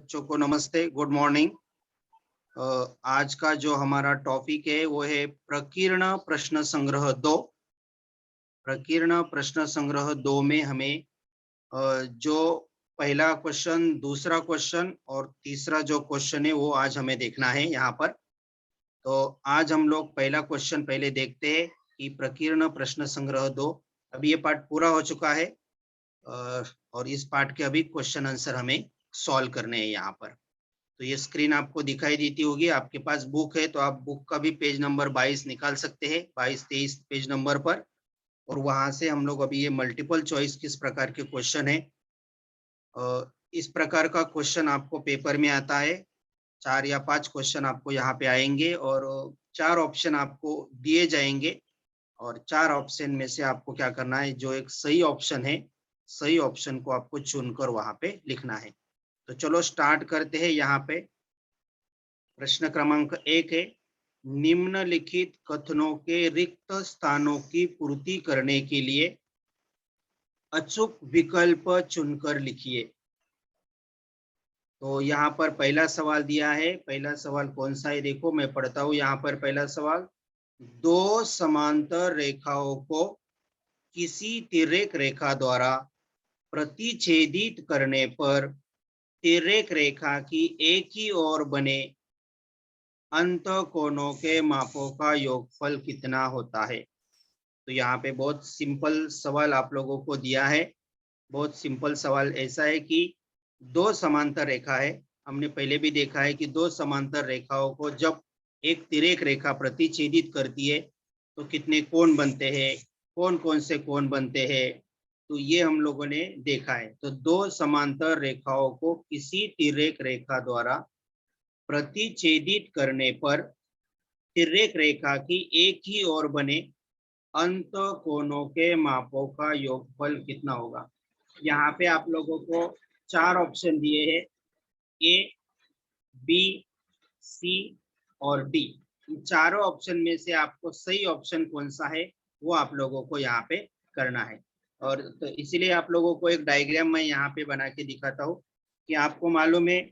बच्चों को नमस्ते, गुड मॉर्निंग। आज का जो हमारा टॉपिक है वो है प्रकीर्ण प्रश्न संग्रह 2। प्रकीर्ण प्रश्न संग्रह 2 में हमें जो पहला क्वेश्चन, दूसरा क्वेश्चन और तीसरा जो क्वेश्चन है वो आज हमें देखना है यहाँ पर। तो आज हम लोग पहला क्वेश्चन पहले देखते हैं कि प्रकीर्ण प्रश्न संग्रह 2। अभी ये पार्ट पूरा हो चुका है और इस पार्ट के अभी क्वेश्चन आंसर हमें सॉल्व करने हैं यहाँ पर। तो ये स्क्रीन आपको दिखाई देती होगी, आपके पास बुक है तो आप बुक का भी पेज नंबर 22 निकाल सकते हैं, 22-23 पेज नंबर पर। और वहां से हम लोग अभी ये मल्टीपल चॉइस किस प्रकार के क्वेश्चन है, इस प्रकार का क्वेश्चन आपको पेपर में आता है। 4 या 5 क्वेश्चन आपको यहाँ पे आएंगे और 4 ऑप्शन आपको दिए जाएंगे और 4 ऑप्शन में से आपको क्या करना है, जो एक सही ऑप्शन है, सही ऑप्शन को आपको चुनकर वहां पे लिखना है। तो चलो स्टार्ट करते हैं। यहाँ पे प्रश्न क्रमांक 1 है, निम्नलिखित कथनों के रिक्त स्थानों की पूर्ति करने के लिए अचूक विकल्प चुनकर लिखिए। तो यहाँ पर पहला सवाल दिया है। पहला सवाल कौन सा है, देखो मैं पढ़ता हूँ। यहाँ पर पहला सवाल, दो समांतर रेखाओं को किसी तिर्यक रेखा द्वारा प्रतिच्छेदित करने पर तिर्यक रेखा की एक ही ओर बने अंत कोणों के मापों का योगफल कितना होता है। तो यहाँ पे बहुत सिंपल सवाल आप लोगों को दिया है। बहुत सिंपल सवाल ऐसा है कि दो समांतर रेखा है, हमने पहले भी देखा है कि दो समांतर रेखाओं को जब एक तिर्यक रेखा प्रतिच्छेदित करती है तो कितने कोण बनते हैं, कौन कौन से कोण बनते हैं, तो ये हम लोगों ने देखा है। तो दो समांतर रेखाओं को किसी तिर्यक रेखा द्वारा प्रतिच्छेदित करने पर तिर्यक रेखा की एक ही ओर बने अंत कोणों के मापों का योगफल कितना होगा। यहाँ पे आप लोगों को 4 ऑप्शन दिए हैं, ए, बी, सी और डी। इन चारों ऑप्शन में से आपको सही ऑप्शन कौन सा है वो आप लोगों को यहाँ पे करना है। और तो इसीलिए आप लोगों को एक डायग्राम मैं यहाँ पे बना के दिखाता हूँ कि आपको मालूम है,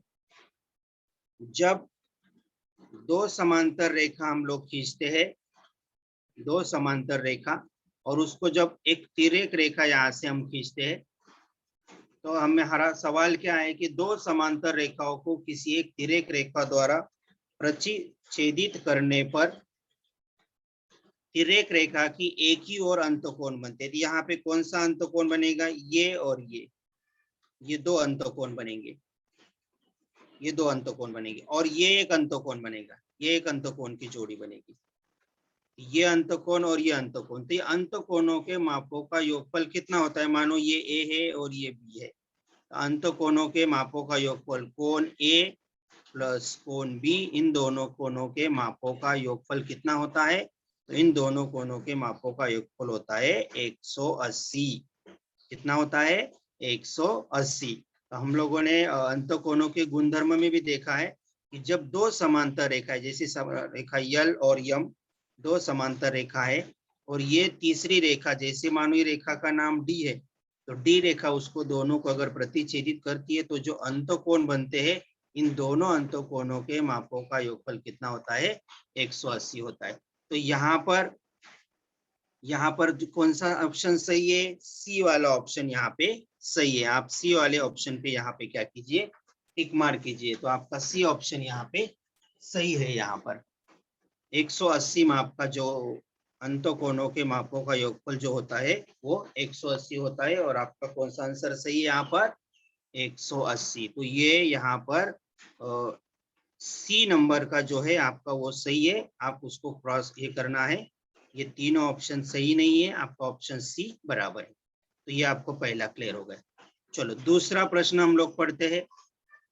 जब दो समांतर रेखा हम लोग खींचते हैं, दो समांतर रेखा, और उसको जब एक तिर्यक रेखा यहाँ से हम खींचते हैं, तो हमें हमारा सवाल क्या है कि दो समांतर रेखाओं को किसी एक तिर्यक रेखा द्वारा प्रतिच्छेदित करने पर तिर्यक रेखा की एक ही ओर अंतकोण बनते हैं। तो यहाँ पे कौन सा अंतकोण बनेगा, ये और ये दो अंतकोण बनेंगे, ये दो अंतकोण बनेंगे और ये एक अंतकोण बनेगा, ये एक अंतकोण की जोड़ी बनेगी, ये अंतकोण और ये अंतकोण। तो ये अंतकोणों के मापों का योगफल कितना होता है। मानो ये ए है और ये बी है, अंतकोणों के मापों का योगफल कोण ए प्लस कोण बी, इन दोनों कोणों के मापों का योगफल कितना होता है। तो इन दोनों कोणों के मापों का योगफल होता है 180। कितना होता है, 180। तो हम लोगों ने अंतकोणों के गुणधर्म में भी देखा है कि जब दो समांतर रेखा, जैसे रेखा यल और यम दो समांतर रेखा है, और ये तीसरी रेखा, जैसे मानो ये रेखा का नाम डी है, तो डी रेखा उसको दोनों को अगर प्रतिच्छेदित करती है तो जो अंतकोण बनते हैं, इन दोनों अंतकोणों के मापों का योगफल कितना होता है, 180 होता है। तो यहाँ पर कौन सा ऑप्शन सही है, सी वाला ऑप्शन यहाँ पे सही है। आप सी वाले ऑप्शन पे यहाँ पे क्या कीजिए, टिक मार कीजिए। तो आपका सी ऑप्शन यहाँ पे सही है। यहाँ पर 180 माप का जो अंतकोणों के मापों का योगफल जो होता है वो 180 होता है। और आपका कौन सा आंसर सही है यहाँ पर, 180। तो ये यहाँ पर सी नंबर का जो है आपका वो सही है। आप उसको क्रॉस ये करना है, ये तीनों ऑप्शन सही नहीं है, आपका ऑप्शन सी बराबर है। तो ये आपको पहला क्लियर हो गया। चलो दूसरा प्रश्न हम लोग पढ़ते हैं।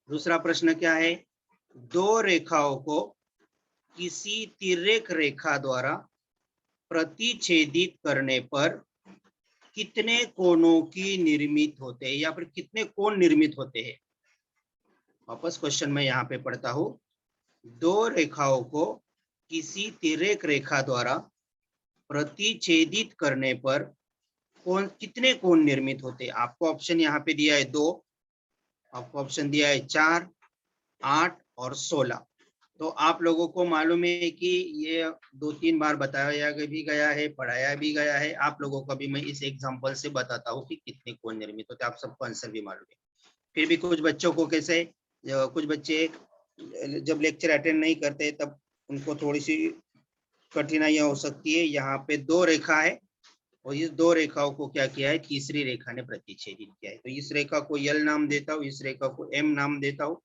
दूसरा प्रश्न क्या है, दो रेखाओं को किसी तिर्यक रेखा द्वारा प्रतिच्छेदित करने पर कितने कोणों की निर्मित होते हैं, या फिर कितने कोण निर्मित होते हैं। वापस क्वेश्चन में यहाँ पे पढ़ता हूँ, दो रेखाओं को किसी तिर्यक रेखा द्वारा प्रतिच्छेदित करने पर कितने कोण निर्मित होते हैं। आपको ऑप्शन यहाँ पे दिया है 2, आपको ऑप्शन दिया है 4, 8 और 16। तो आप लोगों को मालूम है कि ये 2-3 बार बताया भी गया है, पढ़ाया भी गया है। आप लोगों को भी मैं इस एग्जांपल से बताता हूँ कि कितने कोण निर्मित होते हैं, आप सबको आंसर भी मालूम है। फिर भी कुछ बच्चों को कैसे, कुछ बच्चे जब लेक्चर अटेंड नहीं करते तब उनको थोड़ी सी कठिनाइयां हो सकती है। यहाँ पे 2 रेखा है और इस 2 रेखाओं को क्या किया है, तीसरी रेखा ने प्रतिच्छेदित किया है। तो इस रेखा को यल नाम देता हूँ, इस रेखा को एम नाम देता हूँ।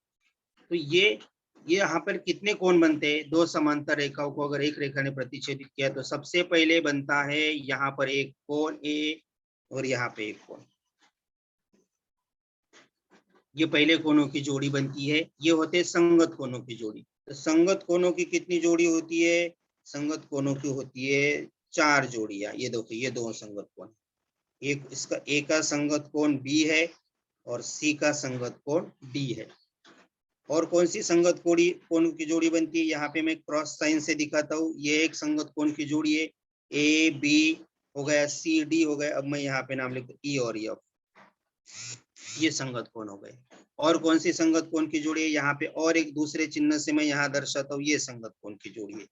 तो ये यहाँ पर कितने कोण बनते हैं, 2 समांतर रेखाओं को अगर एक रेखा ने प्रतिच्छेदित किया तो सबसे पहले बनता है यहाँ पर एक कोण ए और यहाँ पे एक कोण। ये पहले कोणों की जोड़ी बनती है। ये होते हैं संगत कोणों की जोड़ी। तो संगत कोणों की कितनी जोड़ी होती है, संगत कोणों की होती है 4 जोड़ियां। ये देखो, ये 2 संगत कोण, एक इसका ए का संगत कोण बी है और सी का संगत कोण डी है। और कौन सी संगत कोण की जोड़ी बनती है, यहाँ पे मैं क्रॉस साइन से दिखाता हूँ। ये एक संगत कोण की जोड़ी है, ए बी हो गया, सी डी हो गया। अब मैं यहाँ पे नाम लिखता हूँ ई और एफ, ये संगत कोण हो गए। और कौन सी संगत कोण की जोड़ी है, यहाँ पे और एक दूसरे चिन्ह से मैं यहाँ दर्शाता हूँ, ये संगत कोण की जोड़ी है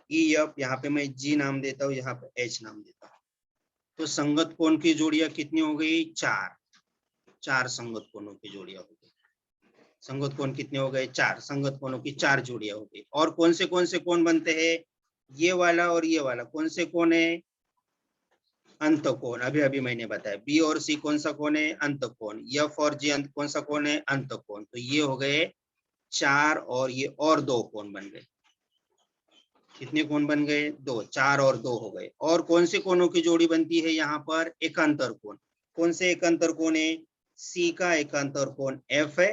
ई एफ। यहाँ पे मैं जी नाम देता हूँ, यहाँ पे एच नाम देता हूँ। तो संगत कोण की जोड़ियां कितनी हो गई, 4 संगत कोणों की जोड़ियां हो गई। संगत कोण कितने हो गए, 4 संगत कोणों की 4 जोड़ियां हो गई। और कौन से कोण बनते हैं, ये वाला और ये वाला कौन से कोण है, अंत कोण। अभी अभी मैंने बताया बी और सी कौन सा कोण है, अंत कोण। एफ और जी अंत कौन सा कोण है, अंत कोण। तो ये हो गए 4 और ये और 2 कोण बन गए। कितने कोण बन गए, 2, 4 और 2 हो गए। और कौन से कोणों की जोड़ी बनती है यहाँ पर, एकांतर कोण। कौन से एकांतर कोण है, सी का एकांतर कोण एफ है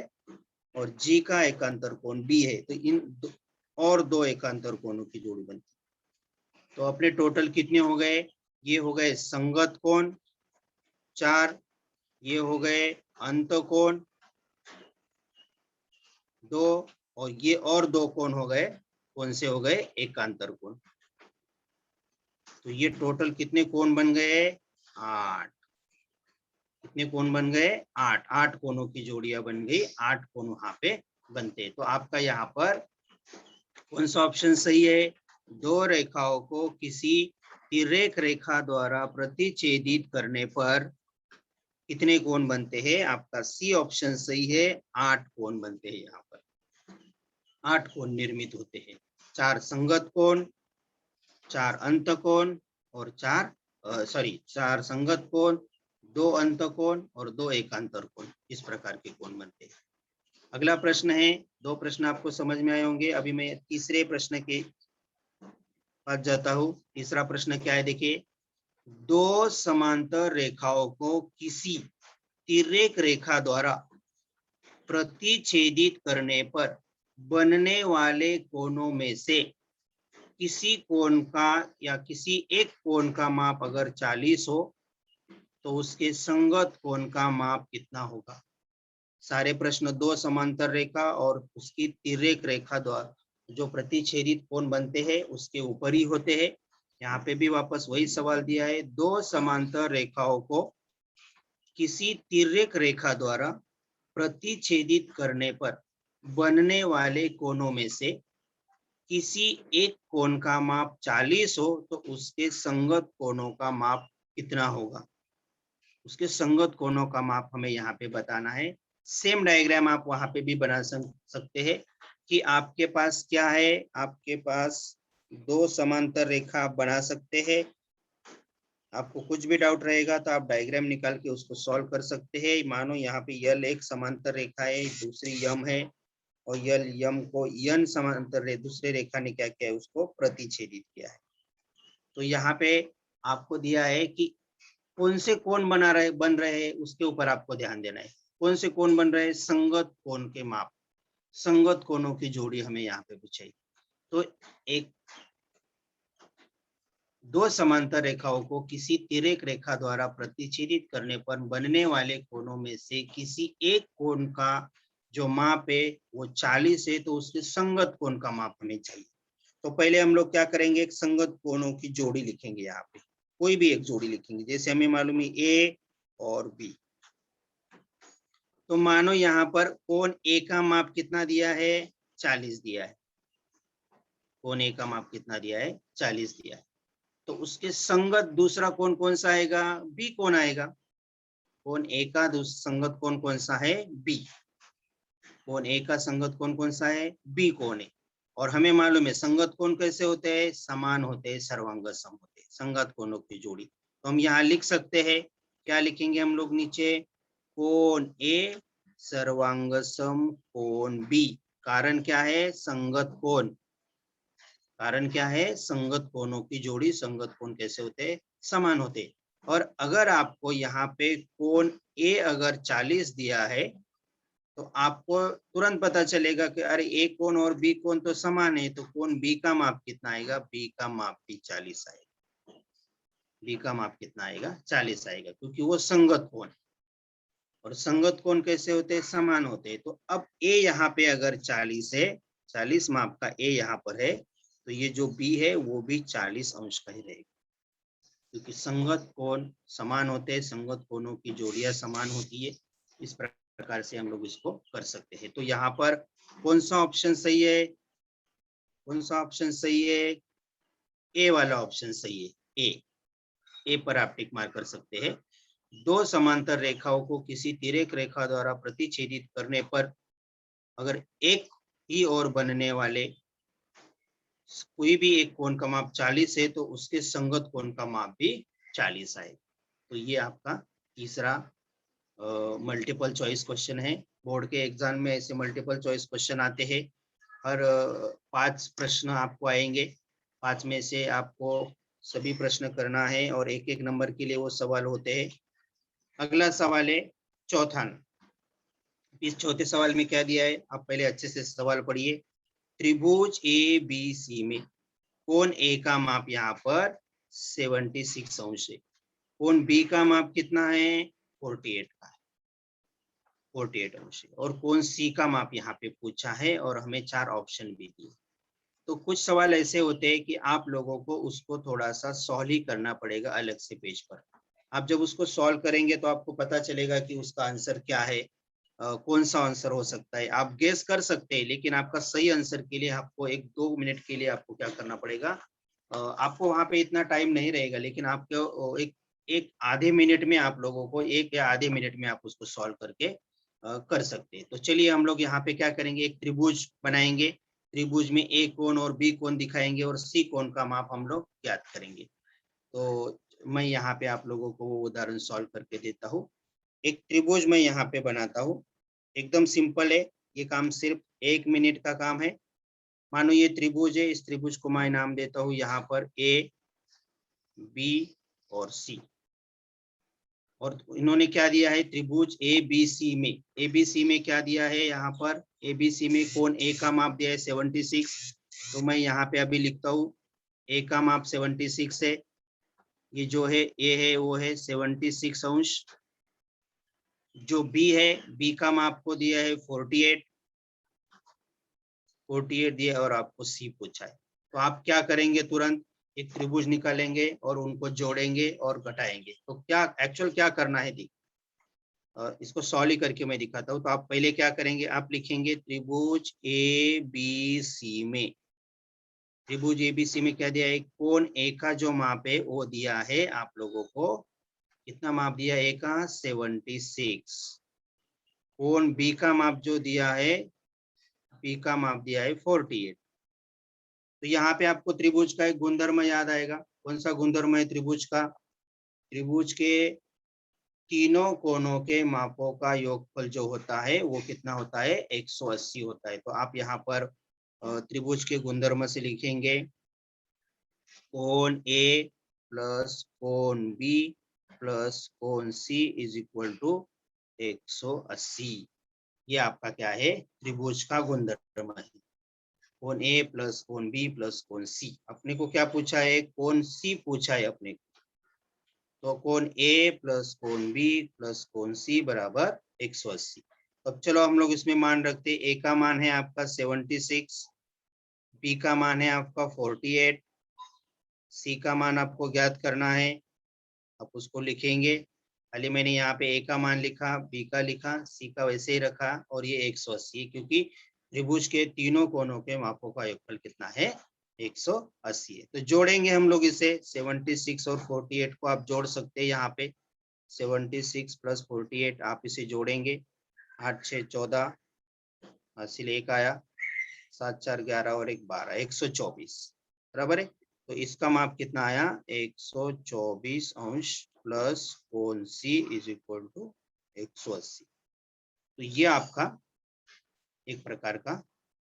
और जी का एकांतर कोण बी है। तो इन और 2 एकांतर कोणों की जोड़ी बनती है। तो अपने टोटल कितने हो गए, ये हो गए संगत कोण 4, ये हो गए अंत कोण 2 और ये और 2 कोण हो गए, कौन से हो गए, एकांतर कोण। तो ये टोटल कितने कोण बन गए, 8। कितने कोण बन गए, 8 कोणों की जोड़ियां बन गई, 8 कोण वहां पे बनते। तो आपका यहाँ पर कौन सा ऑप्शन सही है, 2 रेखाओं को किसी तिर्यक रेखा द्वारा प्रतिच्छेदित करने पर कितने कोण बनते हैं, आपका सी ऑप्शन सही है, 8 कोण बनते हैं। यहाँ पर 8 कोण निर्मित होते हैं, 4 संगत कोण, 4 अंत कोण और 4 संगत कोण, 2 अंत कोण और 2 एकांतर कोण। इस प्रकार के कोण बनते हैं। अगला प्रश्न है, 2 प्रश्न आपको समझ में आए होंगे। अभी मैं तीसरे प्रश्न के पास जाता हूँ। तीसरा प्रश्न क्या है, देखिए, 2 समांतर रेखाओं को किसी तिर्यक रेखा द्वारा प्रतिच्छेदित करने पर बनने वाले कोणों में से किसी कोण का या किसी एक कोण का माप अगर 40 हो तो उसके संगत कोण का माप कितना होगा। सारे प्रश्न 2 समांतर रेखा और उसकी तिर्यक रेखा द्वारा जो प्रतिच्छेदित कोण बनते हैं उसके ऊपर ही होते हैं। यहाँ पे भी वापस वही सवाल दिया है, 2 समांतर रेखाओं को किसी तिर्यक रेखा द्वारा प्रतिच्छेदित करने पर बनने वाले कोणों में से किसी एक कोण का माप 40 हो तो उसके संगत कोणों का माप कितना होगा। उसके संगत कोणों का माप हमें यहाँ पे बताना है। सेम डायग्राम आप वहां पे भी बना सकते हैं कि आपके पास क्या है, आपके पास 2 समांतर रेखा आप बना सकते हैं। आपको कुछ भी डाउट रहेगा तो आप डायग्राम निकाल के उसको सॉल्व कर सकते हैं। मानो यहाँ पे यल एक समांतर रेखा है, दूसरी यम है और यल यम को यन समांतर दूसरे रेखा ने क्या किया है, उसको प्रतिच्छेदित किया है। तो यहाँ पे आपको दिया है कि कौन से कोण बन रहे हैं, उसके ऊपर आपको ध्यान देना है। कौन से कोण बन रहे हैं, संगत कोण के माप, संगत कोणों की जोड़ी हमें यहाँ पे पूछी। तो एक 2 समांतर रेखाओं को किसी तिर्यक रेखा द्वारा प्रतिच्छेदित करने पर बनने वाले कोणों में से किसी एक कोण का जो माप है वो 40 है, तो उसके संगत कोण का माप हमें चाहिए। तो पहले हम लोग क्या करेंगे, एक संगत कोणों की जोड़ी लिखेंगे। यहाँ पे कोई भी एक जोड़ी लिखेंगे, जैसे हमें मालूम है ए और बी। तो मानो यहाँ पर कोण ए का माप कितना दिया है, 40 दिया है। कोण ए का माप कितना दिया है, 40 दिया है। तो उसके संगत दूसरा कोण कौन सा आएगा, बी कोण आएगा। कोण ए का संगत कोण कौन सा है, बी। कोण ए का संगत कोण कौन सा है, बी कोण है। और हमें मालूम है संगत कोण कैसे होते हैं, समान होते हैं, सर्वांग सम होते हैं, संगत कोणों की जोड़ी। तो हम यहाँ लिख सकते हैं, क्या लिखेंगे हम लोग नीचे, कोण ए सर्वांग सम कोण बी। कारण क्या है, संगत कोण। कारण क्या है, संगत कोणों की जोड़ी। संगत कोण कैसे होते हैं, समान होते हैं। और अगर आपको यहाँ पे कोण ए अगर 40 दिया है तो आपको तुरंत पता चलेगा कि अरे ए कोण और बी कोण तो समान है, तो कोण बी का माप कितना आएगा, बी का माप भी 40 आएगा। बी का माप कितना आएगा, 40 आएगा, क्योंकि वो संगत कोण है। और संगत कोण कैसे होते हैं, समान होते हैं। तो अब ए यहाँ पे अगर 40 है, 40 माप का ए यहाँ पर है, तो ये जो बी है वो भी 40 अंश का ही रहेगा, क्योंकि संगत कोण समान होते हैं, संगत कोणों की जोड़ियां समान होती है। इस प्रकार से हम लोग इसको कर सकते हैं। तो यहाँ पर कौन सा ऑप्शन सही है, कौन सा ऑप्शन सही है, ए वाला ऑप्शन सही है। ए पर आप टिक मार कर सकते हैं। दो समांतर रेखाओं को किसी तिर्यक रेखा द्वारा प्रतिच्छेदित करने पर अगर एक ही ओर बनने वाले कोई भी एक कोण का माप 40 है, तो उसके संगत कोण का माप भी 40 आए। तो ये आपका तीसरा मल्टीपल चॉइस क्वेश्चन है। बोर्ड के एग्जाम में ऐसे मल्टीपल चॉइस क्वेश्चन आते हैं। हर 5 प्रश्न आपको आएंगे, 5 में से आपको सभी प्रश्न करना है और एक एक नंबर के लिए वो सवाल होते हैं। अगला सवाल है चौथा। इस चौथे सवाल में क्या दिया है, आप पहले अच्छे से सवाल पढ़िए। त्रिभुज ए बी सी में कोण ए का माप यहाँ पर 76 अंश है। कोण बी का माप कितना है, 48 का है, 48 अंश है। और कोण सी का माप यहाँ पे पूछा है और हमें 4 ऑप्शन भी दिए। तो कुछ सवाल ऐसे होते हैं कि आप लोगों को उसको थोड़ा सा सॉल्व ही करना पड़ेगा अलग से पेज पर। आप जब उसको सॉल्व करेंगे तो आपको पता चलेगा कि उसका आंसर क्या है, कौन सा आंसर हो सकता है। आप गेस कर सकते हैं, लेकिन आपका सही आंसर के लिए आपको 1-2 मिनट के लिए आपको क्या करना पड़ेगा, आपको वहां पे इतना टाइम नहीं रहेगा, लेकिन आपको एक आधे मिनट में आप लोगों को, 1 या आधे मिनट में आप उसको सॉल्व करके कर सकते हैं। तो चलिए हम लोग यहाँ पे क्या करेंगे, एक त्रिभुज बनाएंगे। त्रिभुज में ए कोण और बी कोण दिखाएंगे और सी कोण का माप हम लोग ज्ञात करेंगे। तो मैं यहाँ पे आप लोगों को वो उदाहरण सॉल्व करके देता हूँ। एक त्रिभुज मैं यहाँ पे बनाता हूँ, एकदम सिंपल है। ये काम सिर्फ 1 मिनट का काम है। मानो ये त्रिभुज है, इस त्रिभुज को मैं नाम देता हूँ यहाँ पर ए बी और सी। और इन्होंने क्या दिया है, त्रिभुज ए बी सी में, ए बी सी में क्या दिया है, यहाँ पर ए बी सी में कोण ए का माप दिया है 76। तो मैं यहाँ पे अभी लिखता हूँ ए का माप 76 है। ये जो है ए है वो है 76 अंश। जो बी है, बी का माप को दिया है 48 दिया और आपको सी पूछा है। तो आप क्या करेंगे, तुरंत एक त्रिभुज निकालेंगे और उनको जोड़ेंगे और घटाएंगे। तो क्या एक्चुअल क्या करना है, इसको सॉल्व करके मैं दिखाता हूँ। तो आप पहले क्या करेंगे, आप लिखेंगे त्रिभुज ए बी सी में, त्रिभुज ए बी सी में क्या दिया है, कोण ए का जो माप है वो दिया है आप लोगों को, कितना माप दिया है, ए का 76। कोण बी का माप जो दिया है, बी का माप दिया है 48। तो यहाँ पे आपको त्रिभुज का एक गुणधर्म याद आएगा। कौन सा गुणधर्म है त्रिभुज का, त्रिभुज के तीनों कोणों के मापों का योगफल जो होता है वो कितना होता है, 180 होता है। तो आप यहाँ पर त्रिभुज के गुणधर्म से लिखेंगे कोण ए प्लस कोण बी प्लस कोण सी इज इक्वल टू 180। ये आपका क्या है, त्रिभुज का गुणधर्म है। कोण ए प्लस कोण बी प्लस कोण सी। अपने को क्या पूछा है, कोण सी पूछा है अपने को। तो कोण ए प्लस कोण बी प्लस कोण सी बराबर 180। अब चलो हम लोग इसमें मान रखते हैं। ए का मान है आपका 76, बी का मान है आपका 48, सी का मान आपको ज्ञात करना है, आप उसको लिखेंगे। खाली मैंने यहाँ पे ए का मान लिखा, बी का लिखा, सी का वैसे ही रखा और ये 180 क्योंकि त्रिभुज के तीनों कोनों के मापों का योगफल कितना है 180 है। तो जोड़ेंगे हम लोग इसे 76 और 48 को आप जोड़ सकते हैं यहाँ पे 76 प्लस 48 आप इसे जोड़ेंगे 8 6 14 हासिल 1 आया 7 4 11 और 1 12 124 बराबर है। तो इसका माप कितना आया 124 अंश प्लस कोण सी इज इक्वल टू 180। तो ये आपका एक प्रकार का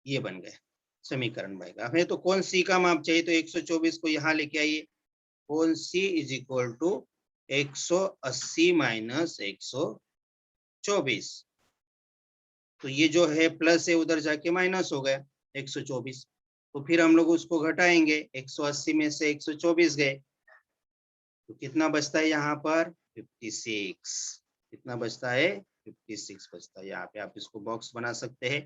ये बन गया समीकरण बनेगा। हमें तो कोण सी का माप चाहिए तो 124 को यहाँ लेके आइए कोण सी इज इक्वल टू 180 माइनस 124। तो ये जो है प्लस है उधर जाके माइनस हो गया 124। तो फिर हम लोग उसको घटाएंगे 180 में से 124 गए तो कितना बचता है यहाँ पर 56। कितना बचता है 56 बचता है। यहाँ पे आप इसको बॉक्स बना सकते हैं।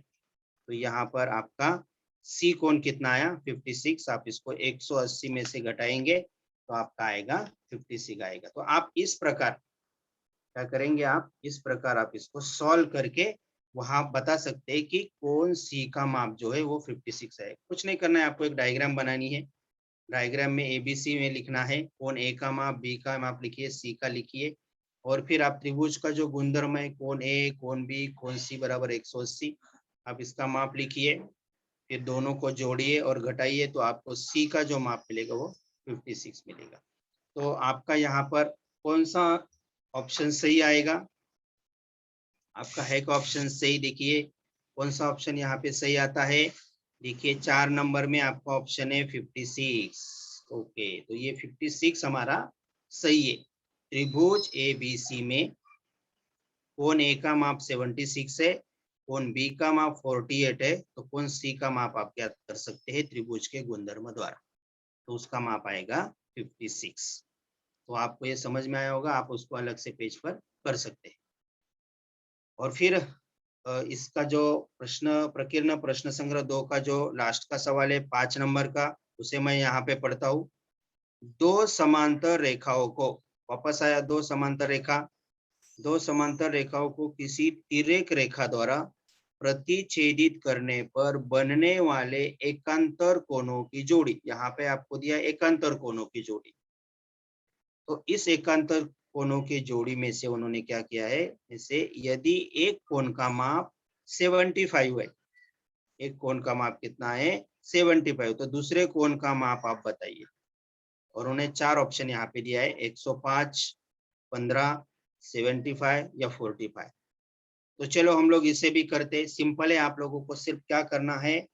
तो यहाँ पर आपका सी कोण कितना आया 56। आप इसको 180 में से घटाएंगे तो आपका आएगा 56 आएगा। तो आप इस प्रकार क्या करेंगे, आप इस प्रकार आप इसको सॉल्व करके वहां बता सकते हैं कि कोण सी का माप जो है वो 56 है। कुछ नहीं करना है, आपको एक डायग्राम बनानी है। डायग्राम में एबीसी में लिखना है कोण ए का माप, बी का माप लिखिए, सी का लिखिए और फिर आप त्रिभुज का जो गुणधर्म है कोण ए कोण बी कोण सी बराबर 180 आप इसका माप लिखिए, फिर दोनों को जोड़िए और घटाइए तो आपको सी का जो माप मिलेगा वो 56 मिलेगा। तो आपका यहाँ पर कौन सा ऑप्शन सही आएगा, आपका है का ऑप्शन सही। देखिए कौन सा ऑप्शन यहाँ पे सही आता है, देखिए 4 नंबर में आपका ऑप्शन है 56। ओके, तो ये 56 हमारा सही है। त्रिभुज ए बी सी में कोण ए का माप 76 है, कोण बी का माप 48 है, तो कोण सी का माप आप ज्ञात कर सकते हैं त्रिभुज के गुणधर्म द्वारा। तो उसका माप आएगा 56। तो आपको ये समझ में आया होगा, आप उसको अलग से पेज पर कर सकते हैं। और फिर इसका जो प्रश्न प्रकीर्ण प्रश्न संग्रह 2 का जो लास्ट का सवाल है 5 नंबर का, उसे मैं यहाँ पे पढ़ता हूँ। दो समांतर रेखाओं को, वापस आया दो समांतर रेखा, दो समांतर रेखाओं को किसी तिर्यक रेखा द्वारा प्रतिच्छेदित करने पर बनने वाले एकांतर कोणों की जोड़ी, यहाँ पे आपको दिया एकांतर कोणों की जोड़ी। तो इस एकांतर कोणों की जोड़ी में से उन्होंने क्या किया है, जैसे यदि एक कोण का माप 75 है, एक कोण का माप कितना है 75, तो दूसरे कोण का माप आप बताइए। और उन्हें 4 ऑप्शन यहाँ पे दिया है 105, 15, 75 या 45। तो चलो हम लोग इसे भी करते, सिंपल है। आप लोगों को सिर्फ क्या करना है,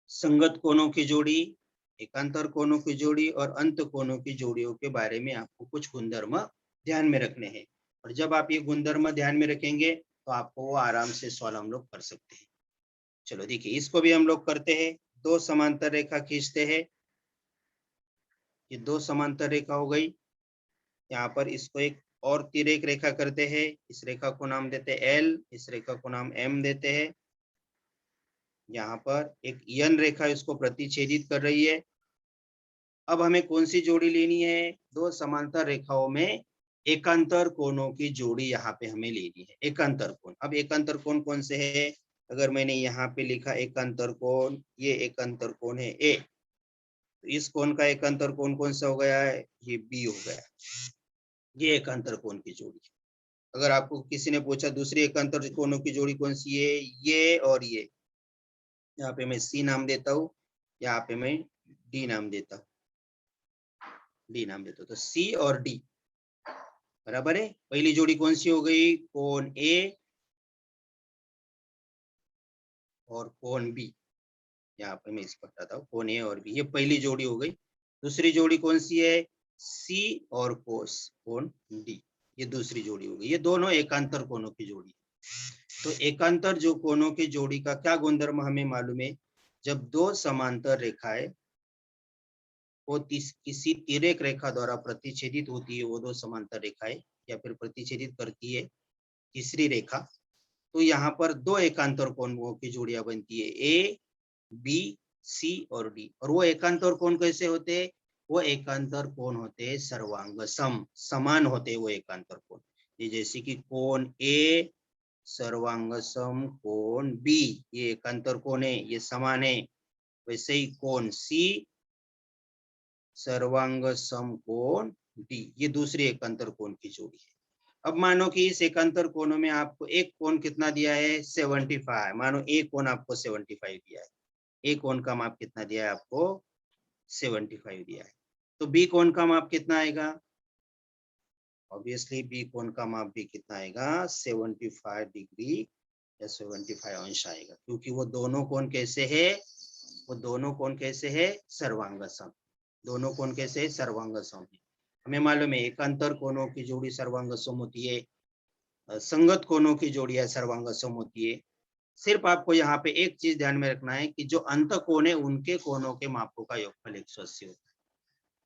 संगत कोणों की जोड़ी, एकांतर कोणों की जोड़ी और अंत कोणों की जोड़ियों के बारे में आपको कुछ गुणधर्म ध्यान में रखने हैं। और जब आप ये गुणधर्म ध्यान में रखेंगे तो आपको वो आराम से सॉल्व हम लोग कर सकते हैं। चलो देखिए इसको भी हम लोग करते हैं। दो समांतर रेखा खींचते हैं, ये दो समांतर रेखा हो गई। यहाँ पर इसको एक और तिर्यक रेखा करते हैं, इस रेखा को नाम देते हैं एल, इस रेखा को नाम एम देते हैं। यहाँ पर एक यन रेखा इसको प्रतिच्छेदित कर रही है। अब हमें कौन सी जोड़ी लेनी है, दो समांतर रेखाओं में एकांतर कोणों की जोड़ी यहाँ पे हमें लेनी है, एकांतर कोण। अब एकांतर कोण कौन से है, अगर मैंने यहाँ पे लिखा एकांतर कोण, ये एकांतर कोण है ए, तो इस कोण का एकांतर कोण कौन सा हो गया है, ये बी हो गया। ये एकांतर कोण की जोड़ी। अगर आपको किसी ने पूछा दूसरी एकांतर कोणों की जोड़ी कौन सी है, ये और ये, यहाँ पे मैं सी नाम देता हूँ, यहाँ पे मैं डी नाम देता हूँ, डी नाम देता हूँ। तो सी और डी बराबर है। पहली जोड़ी कौन सी हो गई, कोण ए और कोण बी। यहाँ पे मैं इसको बताता हूँ, कोण ए और बी, ये पहली जोड़ी हो गई। दूसरी जोड़ी कौन सी है, सी और कोस कोण डी, ये दूसरी जोड़ी हो गई। ये दोनों एकांतर कोणों की जोड़ी। तो एकांतर जो कोणों की जोड़ी का क्या गुणधर्म हमें मालूम है, जब दो समांतर रेखाएं वो किसी तिर्यक रेखा द्वारा प्रतिच्छेदित होती है, वो दो समांतर रेखाएं या फिर प्रतिच्छेदित करती है तीसरी रेखा, तो यहाँ पर दो एकांतर कोणों की जोड़ियां बनती है, ए बी सी और डी। और वो एकांतर कोण कैसे होते हैं, वो एकांतर कोण होते सर्वांग सम, समान होते वो एकांतर कोण। ये जैसे कि कोण ए सर्वांग सम कोण बी, ये एकांतर कोण है, ये समान है। वैसे ही कोण सी सर्वांग सम कोण डी, ये दूसरी एकांतर कोण की जोड़ी है। अब मानो कि इस एकांतर कोणों में आपको एक कोण कितना दिया है 75, मानो एक कोण आपको 75 दिया है, एक कोण का माप कितना दिया है आपको 75 दिया है, तो बी कोण का माप कितना आएगा, ऑब्वियसली बी कोण का माप भी कितना आएगा 75 डिग्री या 75 अंश आएगा, क्योंकि वो दोनों कोण कैसे है, वो दोनों कोण कैसे है सर्वांग सम, दोनों कोण कैसे है सर्वांग सम है। हमें मालूम है एकांतर कोणों की जोड़ी सर्वांग सम होती है, संगत कोणों की जोड़ियां सर्वांग सम होती है। सिर्फ आपको यहाँ पे एक चीज ध्यान में रखना है कि जो अंत कोण है उनके कोणों के मापों का योगफल 180 होता है,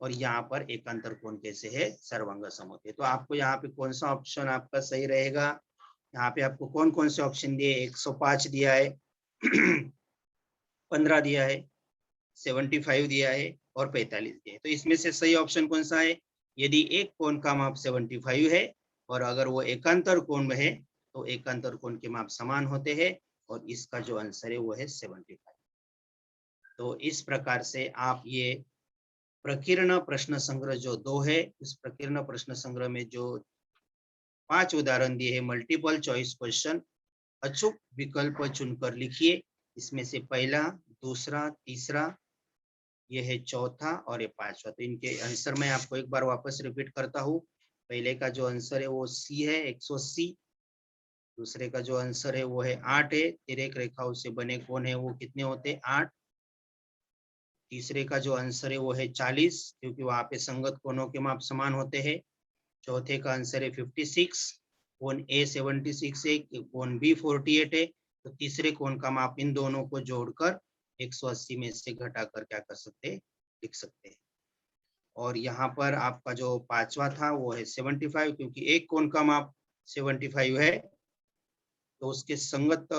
और यहाँ पर एकांतर कोण कैसे है सर्वांग सम होते हैं। तो आपको यहाँ पे कौन सा ऑप्शन आपका सही रहेगा, यहाँ पे आपको कौन कौन से ऑप्शन दिए, 105 दिया है 15 दिया है, 75 दिया है और 45 दिया है। तो इसमें से सही ऑप्शन कौन सा है, यदि एक कोण का माप 75 है और अगर वो एकांतर कोण में है तो एकांतर कोण के माप समान होते हैं, और इसका जो आंसर है वो है 75। तो इस प्रकार से आप ये प्रकीर्ण प्रश्न संग्रह जो 2 है, उस प्रकीर्ण प्रश्न संग्रह में जो 5 उदाहरण दिए हैं मल्टीपल चॉइस क्वेश्चन, अचूक विकल्प चुनकर लिखिए। इसमें से पहला, दूसरा, तीसरा, ये है चौथा और ये पांचवा। तो इनके आंसर मैं आपको एक बार वापस रिपीट करता हूँ। पहले का जो आंसर है वो सी है 180, दूसरे का जो आंसर है वो है 8 है, तिर्यक रेखाओं से बने कोण है वो कितने होते हैं 8, तीसरे का जो आंसर है वो है 40, क्योंकि वहां पे संगत कोणों के माप समान होते हैं। चौथे का आंसर है 56, कोण ए 76 है, कोण बी 48 है। तो तीसरे कोण का माप इन दोनों को जोड़कर 180 में से घटाकर क्या कर सकते हैं, लिख सकते हैं। और यहाँ पर आपका जो पांचवा था वो है 75, क्योंकि एक कोण का माप 75 है, तो उसके संगत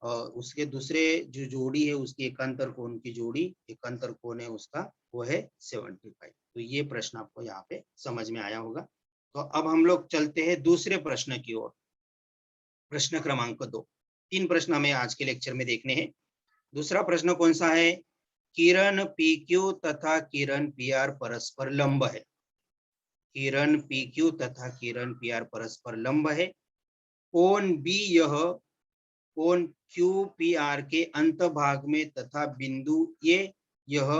उसके दूसरे जो जोड़ी है उसकी एकांतर कोण की जोड़ी, एकांतर कोण है उसका वो है 75। तो ये प्रश्न आपको यहाँ पे समझ में आया होगा। तो अब हम लोग चलते हैं दूसरे प्रश्न की ओर, प्रश्न क्रमांक 2। 3 प्रश्न हमें आज के लेक्चर में देखने हैं। दूसरा प्रश्न कौन सा है, किरण PQ तथा किरण PR परस्पर लंब है, किरण PQ तथा किरण PR परस्पर लंब है। कोण B यह कोण QPR के अंत भाग में तथा बिंदु A यह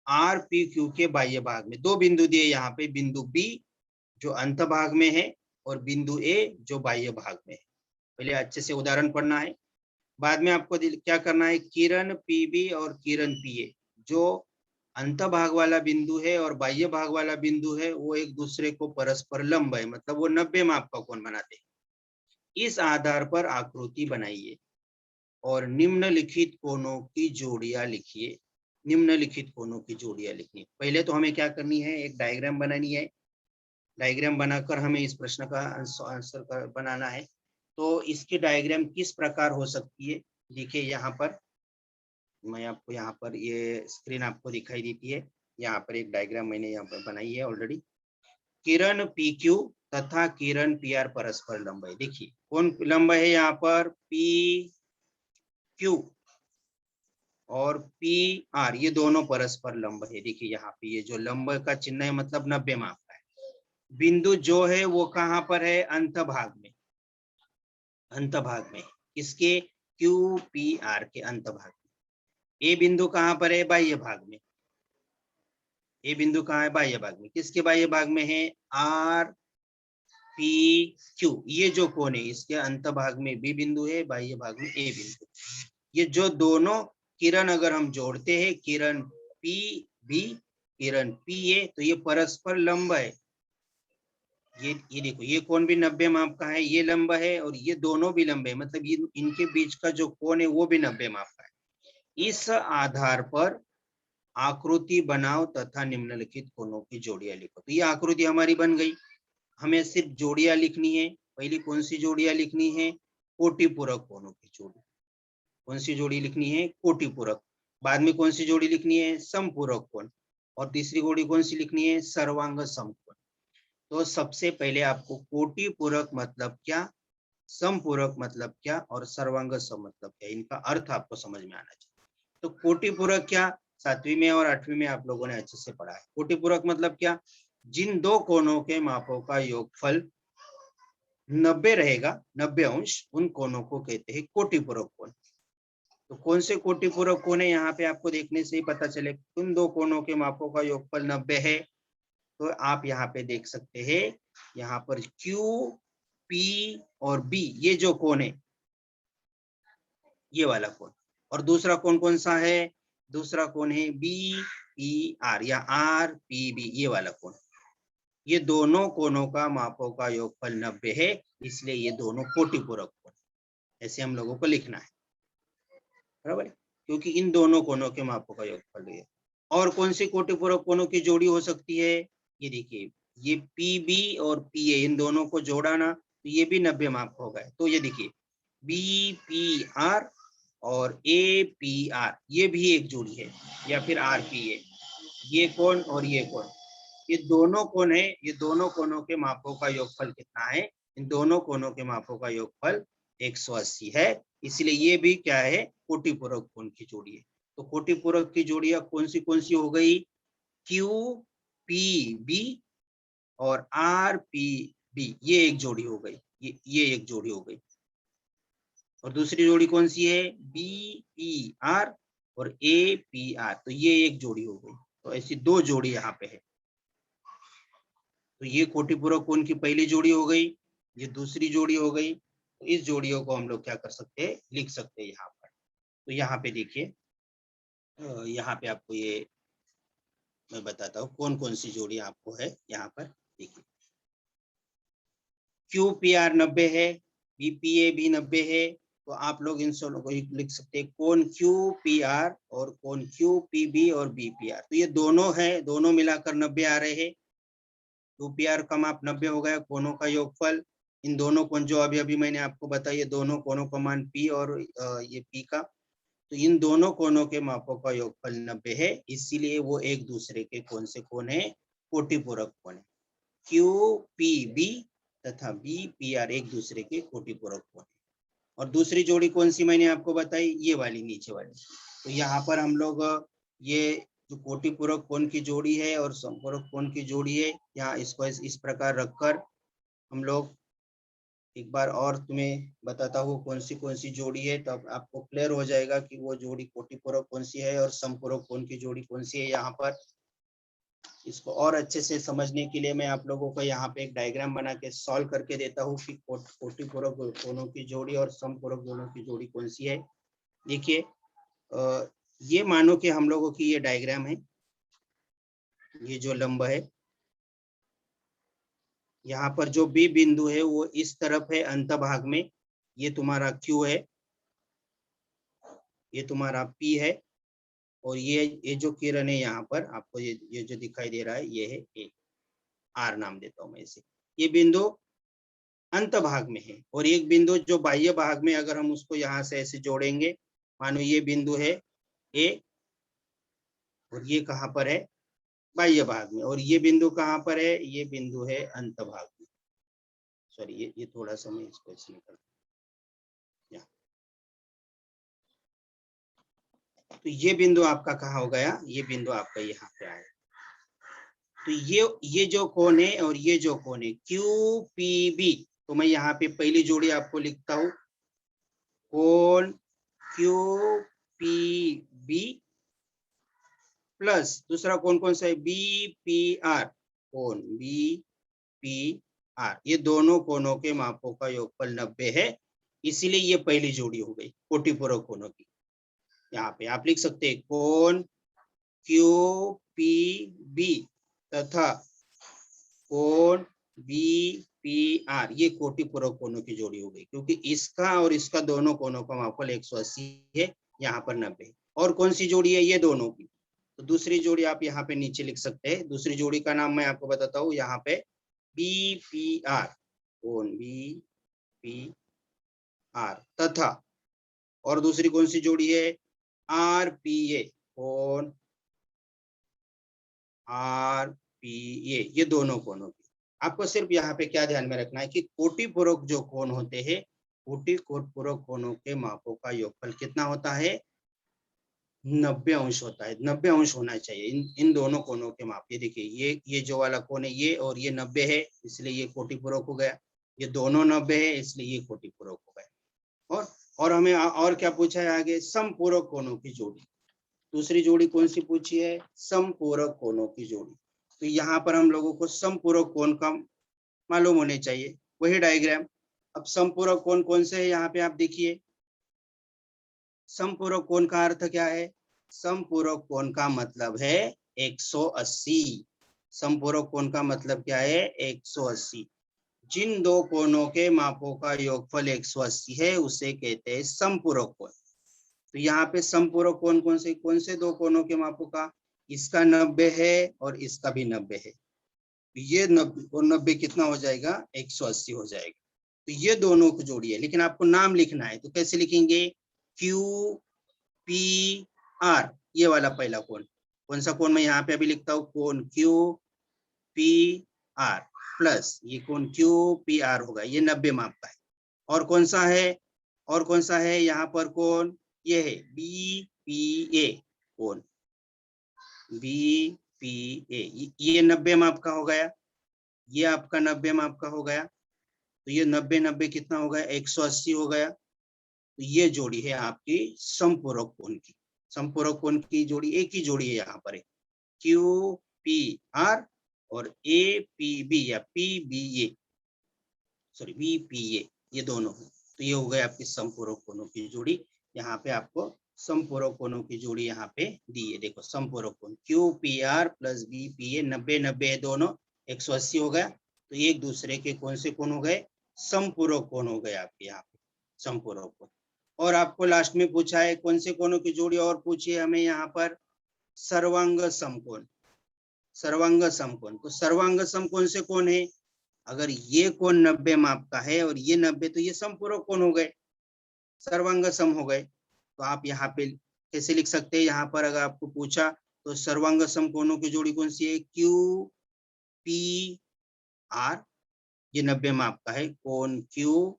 RPQ के बाह्य भाग में, दो बिंदु दिए यहाँ पे, बिंदु B जो अंत भाग में है और बिंदु A जो बाह्य भाग में है। पहले अच्छे से उदाहरण पढ़ना है, बाद में आपको क्या करना है, किरण PB और किरण PA जो अंत भाग वाला बिंदु है और बाह्य भाग वाला बिंदु है वो एक दूसरे को परस्पर लंब है, मतलब वो 90 माप का कोण बनाते हैं। इस आधार पर आकृति बनाइए और निम्नलिखित कोणों की जोड़ियां लिखिए। निम्नलिखित कोणों की जोड़ियां लिखनी, पहले तो हमें क्या करनी है, एक डायग्राम बनानी है। डायग्राम बनाकर हमें इस प्रश्न का आंसर बनाना है। तो इसकी डायग्राम किस प्रकार हो सकती है, देखिए यहाँ पर मैं आपको, यहाँ पर ये स्क्रीन आपको दिखाई देती है, यहाँ पर एक डायग्राम मैंने यहाँ पर बनाई है ऑलरेडी। किरण PQ तथा किरण PR परस्पर लंब है। देखिए कौन लंब है यहाँ पर, PQ और PR, ये दोनों परस्पर लंब है। देखिए यहाँ पे ये जो लंब का चिन्ह है मतलब 90 माप का है। बिंदु जो है वो कहाँ पर है, अंत भाग में, अंत भाग में, इसके QPR के अंत भाग में। ए बिंदु कहाँ पर है, बाह्य भाग में। ए बिंदु कहाँ है, बाह्य भाग में, किसके बाह्य भाग में है, RPQ, ये जो कोण है इसके अंत भाग में B बिंदु है, बाह्य भाग में A बिंदु। ये जो दोनों किरण अगर हम जोड़ते हैं, किरण PB किरण PA, तो ये परस्पर लंब है। ये देखो, ये कोण भी 90 माप का है, ये लंब है और ये दोनों भी लंबे है, मतलब ये इनके बीच का जो कोण है वो भी 90 माप का है। इस आधार पर आकृति बनाओ तथा निम्नलिखित कोणों की जोड़ियां लिखो। तो ये आकृति हमारी बन गई। हमें सिर्फ जोड़ियां लिखनी है। पहली कौन सी जोड़ियां लिखनी है, कोटिपूरक कोणों की जोड़ी। कौन सी जोड़ी लिखनी है, कोटिपूरक। बाद में कौन सी जोड़ी लिखनी है, समपूरक कोण, और तीसरी जोड़ी कौन सी लिखनी है, सर्वांग समकोण। तो सबसे पहले आपको कोटि पूरक मतलब क्या, समपूरक मतलब क्या और सर्वांग सम मतलब क्या, इनका अर्थ आपको समझ में आना चाहिए। तो कोटि पूरक क्या, 7वीं में और 8वीं में आप लोगों ने अच्छे से पढ़ा है। कोटि पूरक मतलब क्या, जिन दो कोणों के मापों का योगफल 90 रहेगा, 90 अंश, उन कोणों को कहते हैं कोटि पूरक कोण। तो कौन से कोटि पूरक कोण है, यहाँ पे आपको देखने से ही पता चले, उन दो कोणों के मापों का योगफल 90 है। तो आप यहाँ पे देख सकते हैं, यहाँ पर Q, P और B ये जो कोण है, ये वाला कोण, और दूसरा कोण कौन सा है, दूसरा कोण है BPR या RPB, ये वाला कोण। ये दोनों कोणों का मापों का योगफल 90 है, इसलिए ये दोनों कोटि पूरक कोण, ऐसे हम लोगों को लिखना है, बराबर है, क्योंकि इन दोनों कोणों के मापों का योगफल है। और कौन सी कोटि पूरक कोणों की जोड़ी हो सकती है, ये देखिए, ये PB और PA इन दोनों को जोड़ा ना, तो ये भी 90 माप हो गए। तो ये देखिए BPR और APR ये भी एक जोड़ी है, या फिर RPA, ये कोण और ये कोण, ये दोनों कोण है, ये दोनों कोणों के मापों का योगफल कितना है, इन दोनों कोणों के मापों का योगफल 180 है, इसलिए ये भी क्या है, कोटि पूरक कोण की जोड़ी है। तो कोटि पूरक की जोड़ियां कौन सी हो गई, QPB और RPB, ये एक जोड़ी हो गई, ये एक जोड़ी हो गई। और दूसरी जोड़ी कौन सी है, BPR और APR, तो ये एक जोड़ी हो गई। तो ऐसी दो जोड़ी यहाँ पे है। तो ये कोटि पूरक कोण की पहली जोड़ी हो गई, ये दूसरी जोड़ी हो गई। तो इस जोड़ियों को हम लोग क्या कर सकते हैं, लिख सकते हैं यहाँ पर। तो यहाँ पे देखिए, यहाँ पे आपको ये मैं बताता हूँ कौन कौन सी जोड़ी आपको है। यहाँ पर देखिए, QPR 90 है, BPA भी 90 है, तो आप लोग इन सब को लिख सकते हैं कोण QPR और कोण QPB और BPR। तो ये दोनों है, दोनों मिलाकर 90 आ रहे हैं। QPR का माप 90 हो गया, कोणों का योगफल, इन दोनों कोण जो अभी अभी मैंने आपको बताया, ये दोनों कोणों का मान P और ये P का, तो इन दोनों कोणों के मापों का योगफल 90 है, इसीलिए वो एक दूसरे के कौन से कोण है, कोटि पूरक कोण है। QPB तथा BPR एक दूसरे के कोटि पूरक कोण है। और दूसरी जोड़ी कौन सी मैंने आपको बताई, ये वाली नीचे वाली। तो यहाँ पर हम लोग ये जो कोटि पूरक कोण की जोड़ी है और समपूरक कोण की जोड़ी है, यहाँ इसको इस प्रकार रखकर हम लोग एक बार और तुम्हें बताता हूँ कौन सी जोड़ी है, तब आपको क्लियर हो जाएगा कि वो जोड़ी कोटि पूरक कौन सी है और समपूरक कोण की जोड़ी कौन सी है। यहाँ पर इसको और अच्छे से समझने के लिए मैं आप लोगों को यहाँ पे एक डायग्राम बना के सॉल्व करके देता हूँ कि कोटि पूरक कोणों की जोड़ी और समपूरक कोणों की जोड़ी कौन सी है। देखिए, ये मानो कि हम लोगों की ये डायग्राम है, ये जो लंब है, यहाँ पर जो B बिंदु है वो इस तरफ है अंत भाग में, ये तुम्हारा Q है, ये तुम्हारा P है, और ये जो किरण है यहाँ पर आपको ये जो दिखाई दे रहा है, ये है A, R नाम देता हूँ मैं इसे। ये बिंदु अंत भाग में है, और एक बिंदु जो बाह्य भाग में, अगर हम उसको यहाँ से ऐसे जोड़ेंगे, मानो ये बिंदु है A, और ये कहाँ पर है, बाह्य भाग में, और ये बिंदु कहाँ पर है, ये बिंदु है अंत भाग में। सॉरी, ये थोड़ा सा मैं इसको इसमें कर, तो ये बिंदु आपका कहाँ हो गया, ये बिंदु आपका यहाँ पे आया। तो ये जो कोण है और ये जो कोण है QPB, तो मैं यहाँ पे पहली जोड़ी आपको लिखता हूँ, कोण QPB प्लस दूसरा कोण कौन सा है, BPR, कोण BPR, ये दोनों कोणों के मापों का योगफल 90 है, इसीलिए ये पहली जोड़ी हो गई कोटि पूरक कोणों की। यहाँ पे आप लिख सकते हैं कोण QPB तथा कोण BPR, ये कोटि पूरक कोणों की जोड़ी हो गई, क्योंकि इसका और इसका दोनों कोणों का मापफल 180 है, यहाँ पर 90। और कौन सी जोड़ी है, ये दोनों की। तो दूसरी जोड़ी आप यहाँ पे नीचे लिख सकते हैं, दूसरी जोड़ी का नाम मैं आपको बताता हूँ, यहाँ पे BPR, कोण BPR तथा, और दूसरी कौन सी जोड़ी है, RPA कोण RPA, ये दोनों कोणों की आपको सिर्फ यहाँ पे क्या ध्यान में रखना है कि कोटिपूरक जो कोण होते हैं, कोटिपूरक कोणों के मापों का योगफल कितना होता है, 90 अंश होता है। 90 अंश होना चाहिए इन दोनों कोणों के माप। ये देखिए, ये जो वाला कोण है ये, और ये 90 है, इसलिए ये कोटिपूरक हो गया। ये दोनों 90 है, इसलिए ये कोटिपूरक हो गया। और हमें और क्या पूछा है आगे, समपूरक कोणों की जोड़ी। दूसरी जोड़ी कौन सी पूछी है, समपूरक कोणों की जोड़ी। तो यहाँ पर हम लोगों को समपूरक कोण का मालूम होने चाहिए, वही डायग्राम। अब समपूरक कोण कौन से है, यहाँ पे आप देखिए, समपूरक कोण का अर्थ क्या है, समपूरक कोण का मतलब है 180। समपूरक कोण का मतलब क्या है, 180। जिन दो कोणों के मापों का योगफल 180 है उसे कहते हैं समपूरक कोण। तो यहाँ पे समपूरक कोण कौन से दो कोणों के मापों का, इसका 90 है और इसका भी 90 है। ये 90 और 90 कितना हो जाएगा, 180 हो जाएगा। तो ये दोनों को जोड़िए, लेकिन आपको नाम लिखना है, तो कैसे लिखेंगे, QPR, ये वाला पहला कोण। कौन सा कोण मैं यहाँ पे अभी लिखता हूँ, कोण QPR प्लस ये कोण QPR होगा, ये 90 माप का है। और कौन सा है, और कौन सा है यहाँ पर कोण, ये है BPA कोण, BPA, ये 90 माप का हो गया, ये आपका 90 माप का हो गया। तो ये 90 कितना हो गया, 180 हो गया। तो ये जोड़ी है आपकी समपूरक कोण की। समपूरक कोण की जोड़ी एक ही जोड़ी है यहाँ पर, QPR और APB या PBA, सॉरी BPA, ये दोनों। तो ये हो गए आपकी समपूरक कोणों की जोड़ी। यहाँ पे आपको समपूरक कोणों की जोड़ी यहाँ पे दी है, देखो समपूरक कोण QPR प्लस BPA, 90 है दोनों, 180 हो गया। तो एक दूसरे के कौन से कोण हो गए, समपूरक कोण हो गए आपके यहाँ पे, समपूरक कोण। और आपको लास्ट में पूछा है कौन से कोणों की जोड़ी, और पूछिए हमें यहाँ पर सर्वांग समकोण। सर्वांग समकोण, तो सर्वांग सम कौन से कोण है, अगर ये कोण 90 माप का है और ये 90, तो ये समपूरक कोण हो गए, सर्वांग सम हो गए। तो आप यहाँ पे कैसे लिख सकते हैं, यहाँ पर अगर आपको पूछा तो सर्वांग सम कोणों की जोड़ी कौन सी है, QPR, ये 90 माप का है, कोण QPR,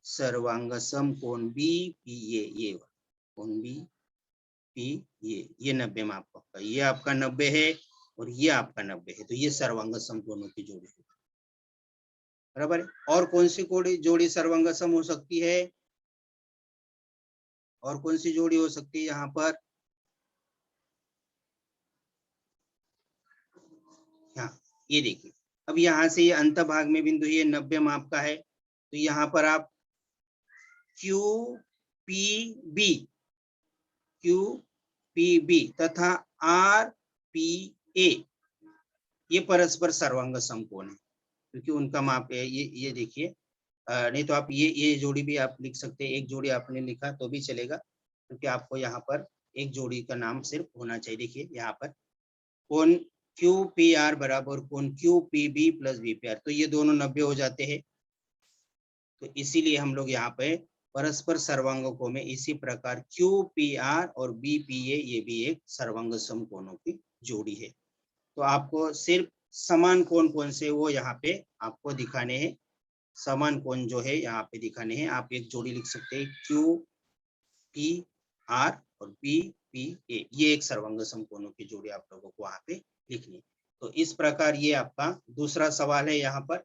सर्वांग सम कोण BPA, ये कोण BPA, ये 90 माप का, ये आपका 90 है और ये आपका 90 है। तो ये सर्वांग सम कोणों की जोड़ी है, बराबर है। और कौन सी जोड़ी सर्वांग सम हो सकती है, और कौन सी जोड़ी हो सकती है यहाँ पर, हाँ ये देखिए, अब यहाँ से ये अंत भाग में बिंदु ये 90 माप का है, तो यहाँ पर आप QPB तथा RPA, ये परस्पर सर्वांग समकोण है, क्योंकि उनका माप है ये देखिए। नहीं तो आप ये जोड़ी भी आप लिख सकते हैं, एक जोड़ी आपने लिखा तो भी चलेगा, क्योंकि आपको यहाँ पर एक जोड़ी का नाम सिर्फ होना चाहिए। देखिए यहाँ पर कोण QPR बराबर कोण QPB प्लस BPR, तो ये दोनों 90 हो जाते हैं। तो इसीलिए हम लोग यहाँ पे परस्पर सर्वांगकों में इसी प्रकार QPR और BPA, ये भी एक सर्वांग समकोणों की जोड़ी है। तो आपको सिर्फ समान कोण कौन से वो यहाँ पे आपको दिखाने हैं, समान कोण जो है यहाँ पे दिखाने हैं। आप एक जोड़ी लिख सकते हैं QPR और BPA, ये एक सर्वांग समकोणों की जोड़ी आप लोगों को वहां पे लिखनी है। तो इस प्रकार ये आपका दूसरा सवाल है। यहाँ पर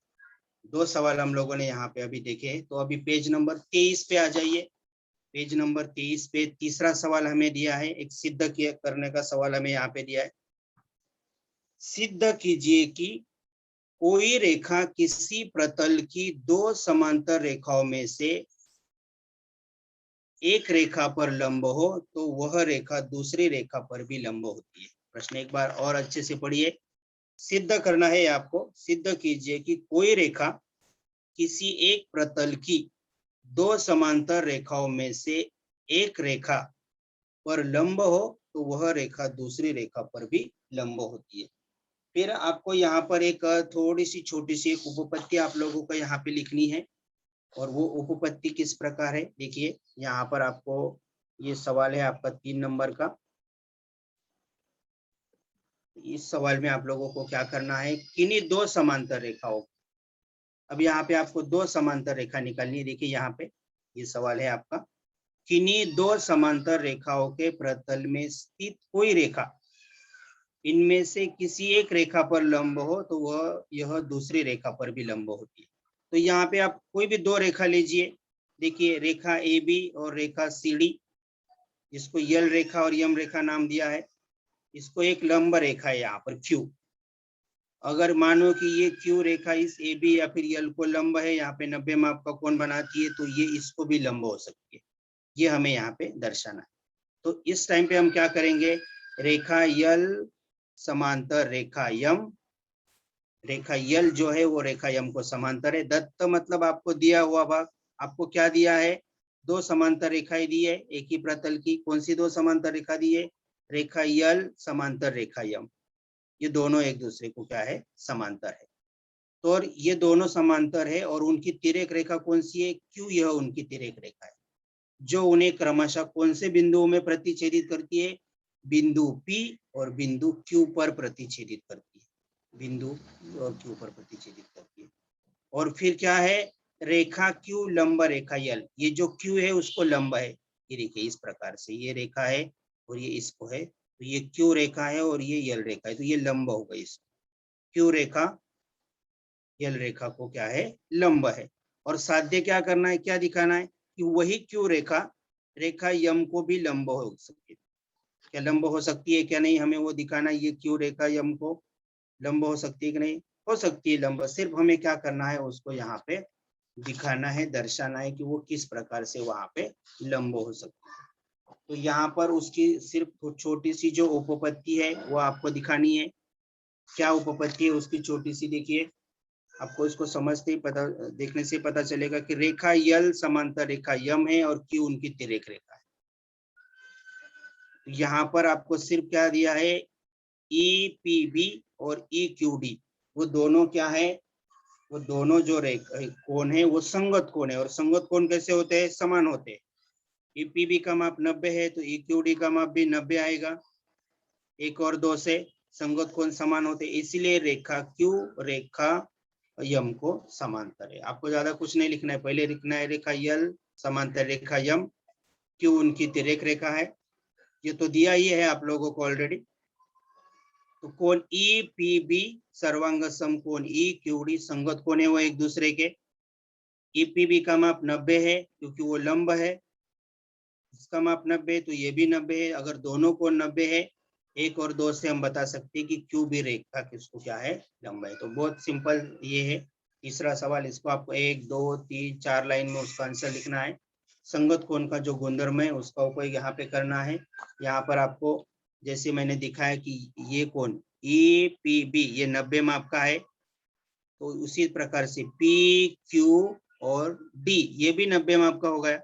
दो सवाल हम लोगों ने यहाँ पे अभी देखे। तो अभी पेज नंबर 23 पे आ जाइए। पेज नंबर 23 पे तीसरा सवाल हमें दिया है, एक सिद्ध करने का सवाल हमें यहाँ पे दिया है। सिद्ध कीजिए कि कोई रेखा किसी प्रतल की दो समांतर रेखाओं में से एक रेखा पर लंब हो तो वह रेखा दूसरी रेखा पर भी लंब होती है। प्रश्न एक बार और अच्छे से पढ़िए। सिद्ध करना है आपको, सिद्ध कीजिए कि कोई रेखा किसी एक प्रतल की दो समांतर रेखाओं में से एक रेखा पर लंब हो तो वह रेखा दूसरी रेखा पर भी लंब होती है। फिर आपको यहाँ पर एक थोड़ी सी छोटी सी एक उपपत्ति आप लोगों को यहाँ पे लिखनी है। और वो उपपत्ति किस प्रकार है, देखिए यहाँ पर आपको ये सवाल है आपका 3 नंबर का। इस सवाल में आप लोगों को क्या करना है, किन्हीं दो समांतर रेखाओं, अब यहाँ पे आपको दो समांतर रेखा निकालनी है। देखिए यहाँ पे ये सवाल है आपका, किन्हीं दो समांतर रेखाओं के प्रतल में स्थित कोई रेखा इनमें से किसी एक रेखा पर लंब हो तो वह यह दूसरी रेखा पर भी लंब होती है। तो यहाँ पे आप कोई भी दो रेखा लीजिए, देखिए रेखा ए बी और रेखा सी डी, जिसको यल रेखा और यम रेखा नाम दिया है, इसको एक लंब रेखा है यहाँ पर क्यू। अगर मानो कि ये क्यू रेखा इस ए बी या फिर यल को लंब है, यहाँ पे 90 माप का कोण बनाती है, तो ये इसको भी लंब हो सकती है। ये हमें यहाँ पे दर्शाना है। तो इस टाइम पे हम क्या करेंगे, रेखा यल समांतर रेखा यम, रेखा यल जो है वो रेखा यम को समांतर है। दत्त मतलब आपको दिया हुआ भाग, आपको क्या दिया है, दो समांतर रेखाएं दी है एक ही प्रतल की। कौन सी दो समांतर रेखा दी है, रेखा यल समांतर रेखा यम, ये दोनों एक दूसरे को क्या है, समांतर है। तो और ये दोनों समांतर है और उनकी तिर्यक रेखा कौन सी है, क्यू, यह उनकी तिर्यक रेखा है, जो उन्हें क्रमशः कौन से बिंदुओं में प्रतिच्छेदित करती है, बिंदु P और बिंदु Q पर प्रतिच्छेदित करती है, बिंदु और Q पर प्रतिच्छेदित करती है। और फिर क्या है, रेखा Q लंब रेखा यल, ये जो Q है उसको लंब है, ये देखिए इस प्रकार से ये रेखा है और ये इसको है, तो ये Q रेखा है और ये यल रेखा है, तो ये लंब हो गई, इसको Q रेखा यल रेखा को क्या है, लंब है। और साध्य क्या करना है, क्या दिखाना है कि वही Q रेखा रेखा यम को भी लंब हो सकती है, क्या लंब हो सकती है क्या नहीं, हमें वो दिखाना है। ये Q रेखा यम को लंब हो सकती है कि नहीं, हो सकती है लंब, सिर्फ हमें क्या करना है, उसको यहाँ पे दिखाना है, दर्शाना है कि वो किस प्रकार से वहां पे लंब हो सकती है। तो यहाँ पर उसकी सिर्फ छोटी सी जो उपपत्ति है वो आपको दिखानी है। क्या उपपत्ति है उसकी छोटी सी, देखिए आपको इसको समझते ही पता, देखने से पता चलेगा कि रेखा यल समांतर रेखा यम है और क्यू उनकी तिर्यक रेखा है। यहाँ पर आपको सिर्फ क्या दिया है, ई पी बी और ई क्यू डी, वो दोनों क्या है, वो दोनों जो कोण है वो संगत कोण है। और संगत कोण कैसे होते हैं, समान होते हैं। ई पी बी का माप 90 है तो ई क्यू डी का माप भी 90 आएगा। एक और दो से संगत कोण समान होते, इसीलिए रेखा क्यू रेखा यम को समांतर है। आपको ज्यादा कुछ नहीं लिखना है, पहले लिखना है रेखा यल समांतर रेखा यम, क्यू उनकी तिर्यक रेखा है, ये तो दिया ही है आप लोगों को ऑलरेडी। तो कोण ई पी बी सर्वांग समकोण ई क्यू डी संगत कोण है वो एक दूसरे के। ई पी बी का माप 90 है क्योंकि वो लंब है, इसका माप 90 है तो ये भी 90 है। अगर दोनों कोण 90 है, एक और दो से हम बता सकते हैं कि क्यू भी रेखा किसको क्या है, लंबा है। तो बहुत सिंपल ये है तीसरा सवाल, इसको आपको 1 2 3 4 लाइन में उसका आंसर लिखना है। संगत कोण का जो गुणधर्म है उसका उपयोग यहाँ पे करना है। यहाँ पर आपको जैसे मैंने दिखाया कि ये कोण ई पी बी ये 90 माप का है, तो उसी प्रकार से पी क्यू और डी ये भी 90 माप का हो गया।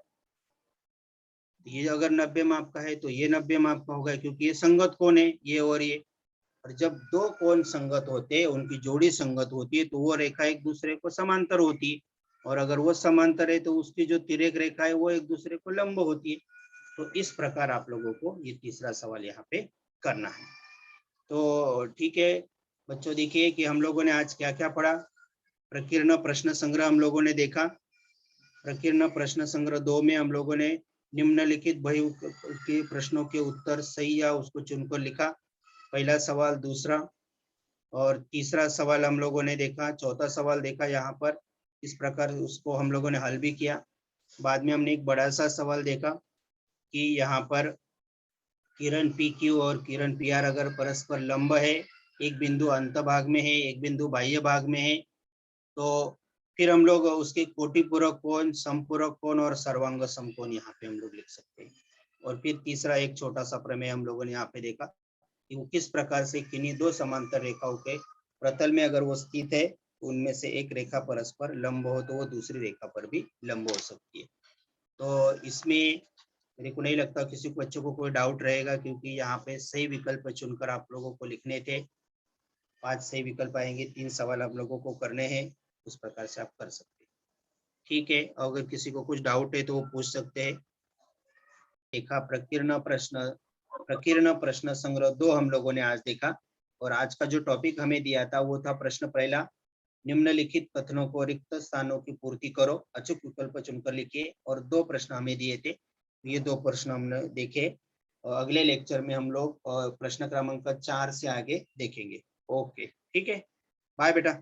ये अगर 90 माप का है तो ये 90 माप का होगा, क्योंकि ये संगत कोण है ये और ये। और जब दो कोण संगत होते हैं, उनकी जोड़ी संगत होती है, तो वो रेखा एक दूसरे को समांतर होती है। और अगर वो समांतर है तो उसकी जो तिर्यक रेखा है वो एक दूसरे को लंब होती है। तो इस प्रकार आप लोगों को ये तीसरा सवाल यहाँ पे करना है। तो ठीक है बच्चों, देखिए कि हम लोगों ने आज क्या क्या पढ़ा। प्रकीर्ण प्रश्न संग्रह हम लोगों ने देखा। प्रकीर्ण प्रश्न संग्रह 2 में हम लोगों ने निम्नलिखित बहु के प्रश्नों के उत्तर सही या उसको चुनकर लिखा। पहला सवाल, दूसरा और तीसरा सवाल हम लोगों ने देखा। चौथा सवाल देखा यहाँ पर, इस प्रकार उसको हम लोगों ने हल भी किया। बाद में हमने एक बड़ा सा सवाल देखा कि यहाँ पर किरण पी क्यू और किरण पी आर अगर परस्पर लंब है, एक बिंदु अंत भाग में है एक बिंदु बाह्य भाग में है, तो फिर हम लोग उसके कोटिपूरक कोण, समपूरक कोण और सर्वांग समकोण यहाँ पे हम लोग लिख सकते हैं। और फिर तीसरा एक छोटा सा प्रमेय हम लोगों ने यहाँ पे देखा कि वो किस प्रकार से किन्हीं दो समांतर रेखाओं के प्रतल में अगर वो स्थित है, उनमें से एक रेखा परस्पर लंब हो तो वो दूसरी रेखा पर भी लंब हो सकती है। तो इसमें मेरे को नहीं लगता किसी को बच्चों को कोई डाउट रहेगा, क्योंकि यहाँ पे सही विकल्प चुनकर आप लोगों को लिखने थे। 5 सही विकल्प आएंगे, 3 सवाल आप लोगों को करने हैं, उस प्रकार से आप कर सकते हैं। ठीक है, अगर किसी को कुछ डाउट है तो वो पूछ सकते हैं। देखा प्रकीर्ण प्रश्न संग्रह 2 हम लोगों ने आज देखा, और आज का जो टॉपिक हमें दिया था वो था प्रश्न पहला, निम्नलिखित कथनों को रिक्त स्थानों की पूर्ति करो, अचूक विकल्प चुनकर लिखिए, और 2 प्रश्न हमें दिए थे, ये 2 प्रश्न हमने देखे। अगले लेक्चर में हम लोग प्रश्न क्रमांक 4 से आगे देखेंगे। ओके, ठीक है, बाय बेटा।